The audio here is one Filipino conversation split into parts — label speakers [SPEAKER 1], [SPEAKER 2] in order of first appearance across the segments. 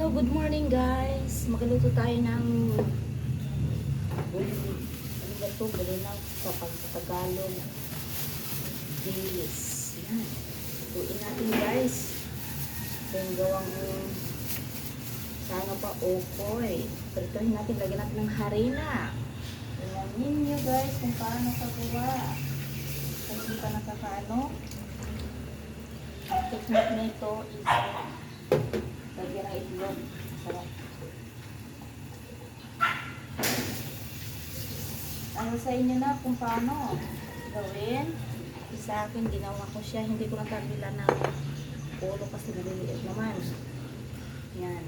[SPEAKER 1] Hello, good morning guys. Magluto tayo ng ano ba ito? Bulinaw sa Tagalog. Dilis. Yan. Lutuin natin guys. Ito yung gawang sana pa okoy. Prituhin natin. Lagyan natin ng harina. Tingnan ninyo guys kung paano kagawa. Kung hindi pa nakakaano. Ang technique na ito is lagyan ng itlog. Sarap. Ano sa inyo na kung paano gawin? Sa akin, ginawa ko siya. Hindi ko nakabila ng ulo kasi maliliit naman. Yan.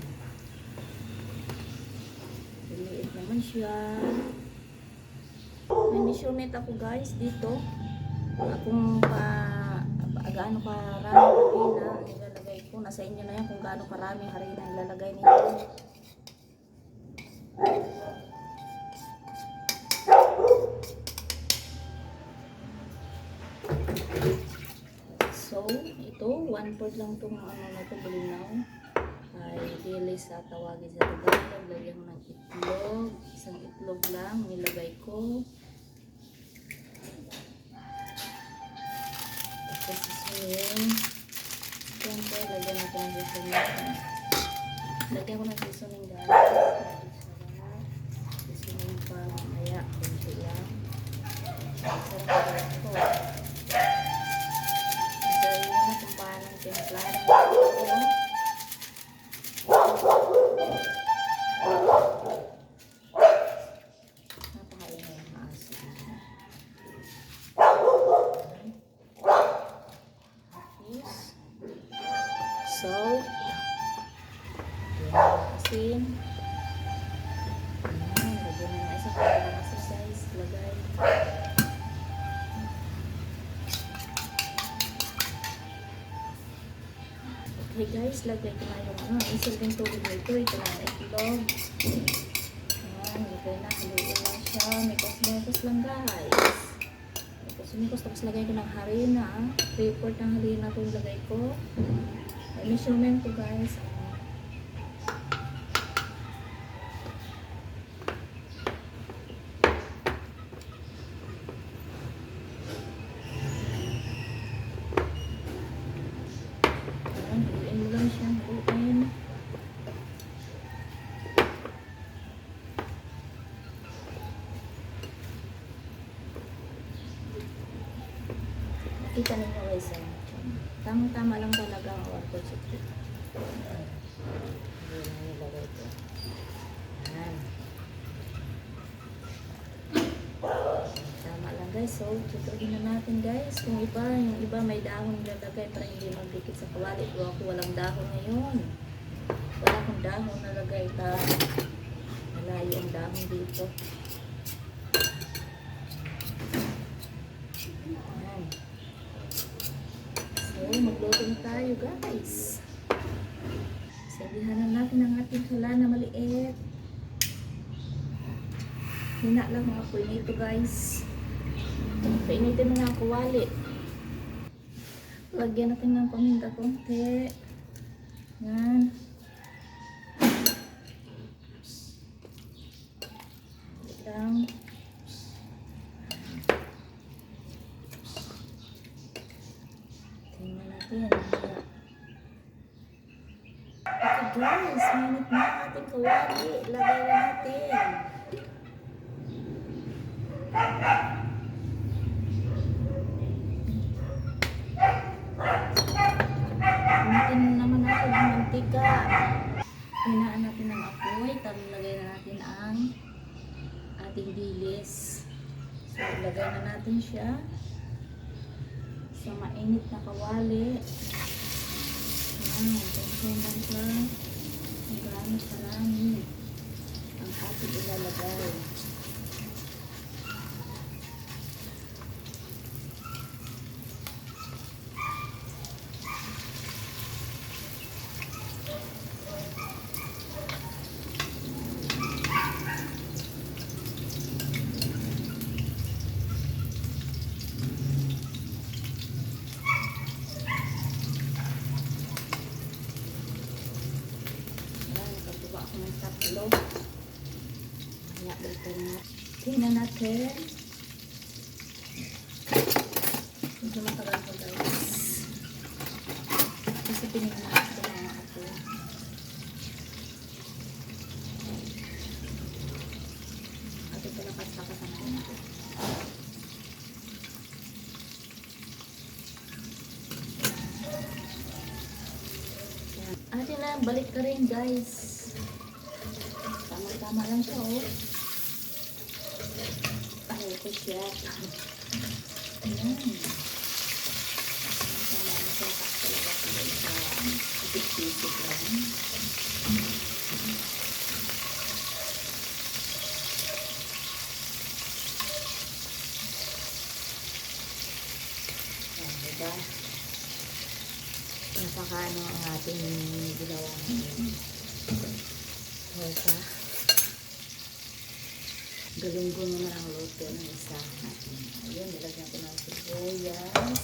[SPEAKER 1] Maliliit naman siya. May measurement ako guys dito. Kung gaano karami harina ilalagay ko. Nasa inyo na yan kung gaano karami harina ilalagay ninyo. So, ito, 1/4 lang itong ano na ito, bulinaw. Ay, dilis sa tawagin sa Tagalog. Lagyan mo ng itlog. Isang itlog lang, nilagay ko. Tapos isunin. Siyempre, lagyan natin ng seasoning. Lagyan ko ng seasoning guys. Seasoning pa mamaya. Kunti lang. Sarap ko ito. Isayin nyo na kung paano ang timplahan ito. Napakaingay ang asin. Salt, asin. Lagyan mo na isa para exercise. Lagay. Okay guys, lagay ko na yung isilbing tubig na ito. Ito na ang itlog. Ayan, lagay na. Haluin lang siya. Mikos lang guys. Mikos. Tapos lagay ko ng harina. 3/4 ng harina ito yung lagay ko. May measurement ko guys. Haluin mo lang siya. Haluin. Kita ninyo guys. Tama lang talaga ang 1/4 secret. Hindi na nilagay ito. Yan. Tama lang guys. So, tutuin na natin guys. Kung yung iba may dahon nilalagay para hindi magdikit sa kawali. Pero ako walang dahon ngayon. Wala akong dahon nalagay. Malayo ang dahon dito. Yan. So, magluto na tayo guys. Sabihan na natin ang ating sala na maliit. Hina lang mga apoy nito guys. Painitin mo na ang kawali. Lagyan natin ng paminta konti. Yan. Lang. Tingnan natin. Okay guys, mainit na ang ating kawali. Lagay na natin. Natin naman natin ang mantika. Hinaan natin ang apoy. Tapos lagay na natin ang ating dilis. So, ilagay na natin siya sa mainit na kawali. Ganyan lang siya. Marami ang ating ilalagay. ng tatlo. Kaya dito na. Tingnan natin. Medyo matagal ko guys. Kasi pinignan natin mga ako. At ito lakas-lakas ang pinito. Atin na, balik ka rin guys. Tama-tama lang siya oh. Ito siya. Ayan. Tama lang siya. Talaga siya sa isip-isip lang. Ayan, diba? Napakano ang ating ginawang hosa. Galing ko naman ang luto ng isa natin. Ayan, nilagyan ko ng sibuyas.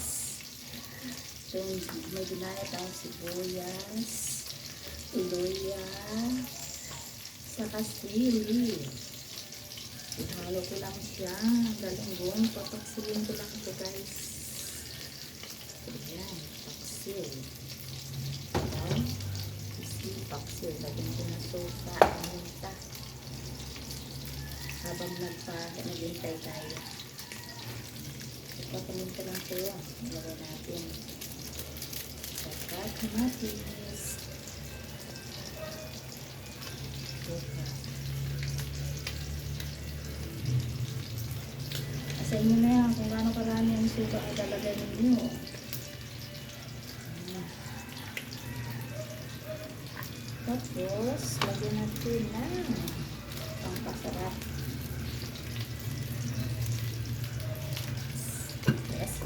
[SPEAKER 1] So, may ginayat ang sibuyas, luya, saka sili. Ihalo ko lang siya. Galunggong, papaksilin ko lang ito guys. Ayan, paksil. Ayan, paksil. Lagyan ko na sopa, minta. Habang naghintay tayo. Ipapaminta lang ito. Ilagay natin. Saka kamatis. Suka. Asayin nyo na yan kung gaano karami ang suka ang lalagay ninyo. Tapos, lagyan natin ng pangpasarap.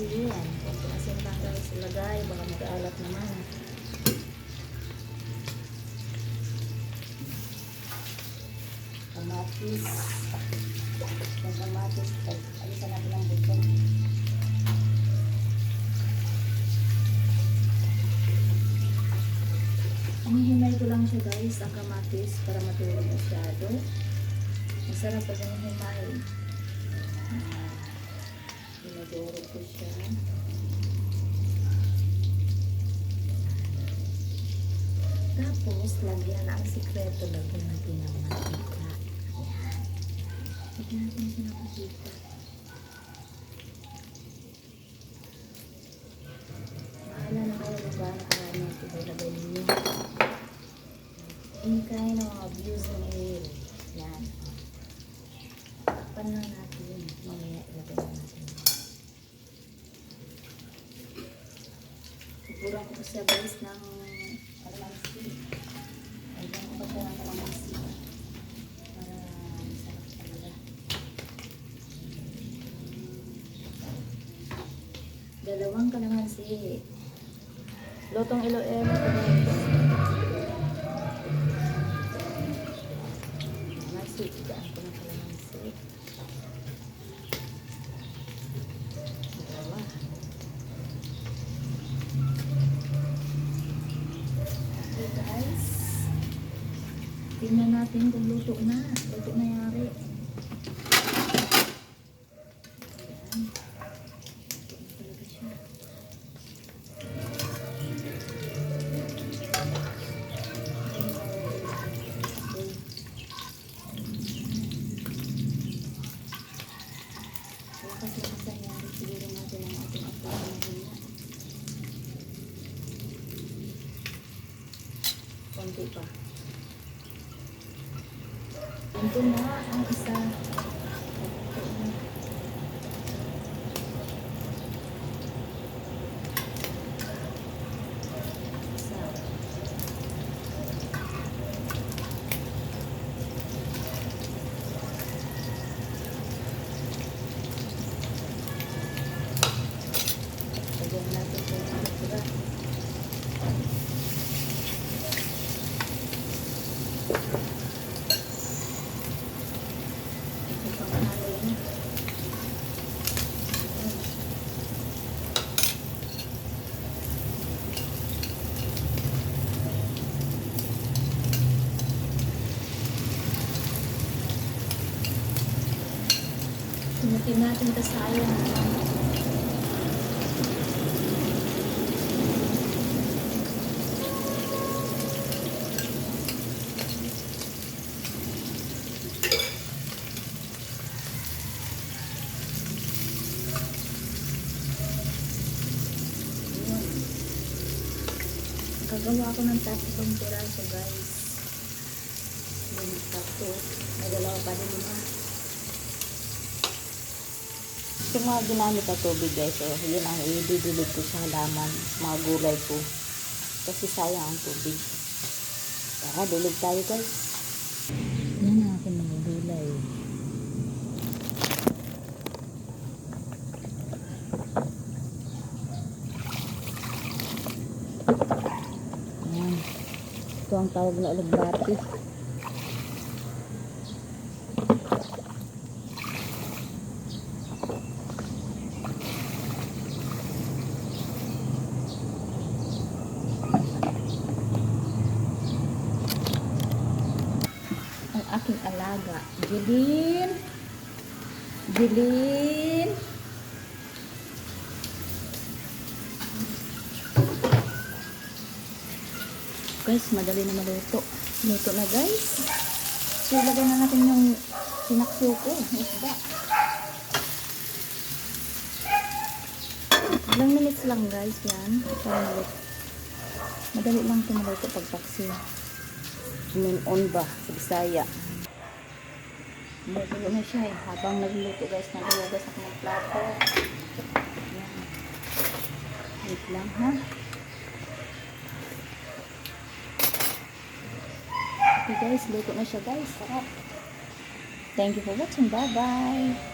[SPEAKER 1] Yan. Kung pinasin lang guys ilagay, baka mag-aalat naman. Kamatis. Yung kamatis, alisan natin ang butong. Hinihimay ko lang siya guys, ang kamatis, para matulog masyado. Masarap pag hinihimay. Pinadoro ko siya. Tapos, lagyan ang sikreto. Lagyan natin ng mantika. Ayan. Lagyan natin siya ng mantika. Mahala na kayo kung gaano karami ang pinalagay ninyo. Any kind of abusing oil. Yan. Takpan na natin. Mamaya ilagay na natin. Sigurang ko siya guys ng kalamansi. Lagyan ko pa siya ng kalamansi. Para masarap talaga. Dalawang kalamansi. Lotong Iloilo guys. Kalamansi. Daan ko ng kalamansi. Dalawa. Guys, tingnan natin kung luto na yari. Ayan. Luto na talaga siya. Lakas-lakasan yan. Siguro natin ang ating apoy na hina. Konti pa. Ito na ang isa. Lagyan natin ito ng sira. Inutin natin ito sayang. Gagawa ako ng tatlong piraso guys. Yung tatlo. May dalawa pa din na.
[SPEAKER 2] Yung mga ginamit na tubig guys, so yun ang ididilig ko sa halaman, mga gulay ko. Kasi sayang ang tubig. Tara, dilig tayo guys. Yan ang aking mga gulay. Yan. Ito ang tawag na alugbati.
[SPEAKER 1] Ang aking alaga. Jilin. Jilin. Guys, madali na maluto. Luto na guys. So, ilagay na natin yung sinakso ko. Isda. Ilang minutes lang guys yan. Para maluto. Madali lang ito maluto pag paksi.
[SPEAKER 2] Minon ba? Sa Bisaya.
[SPEAKER 1] Maluto na siya eh. Habang nagluluto guys, naglugas ako ng plato. Yan. Wait lang ha. Okay guys, luto na siya guys. Sarap. Thank you for watching. Bye bye.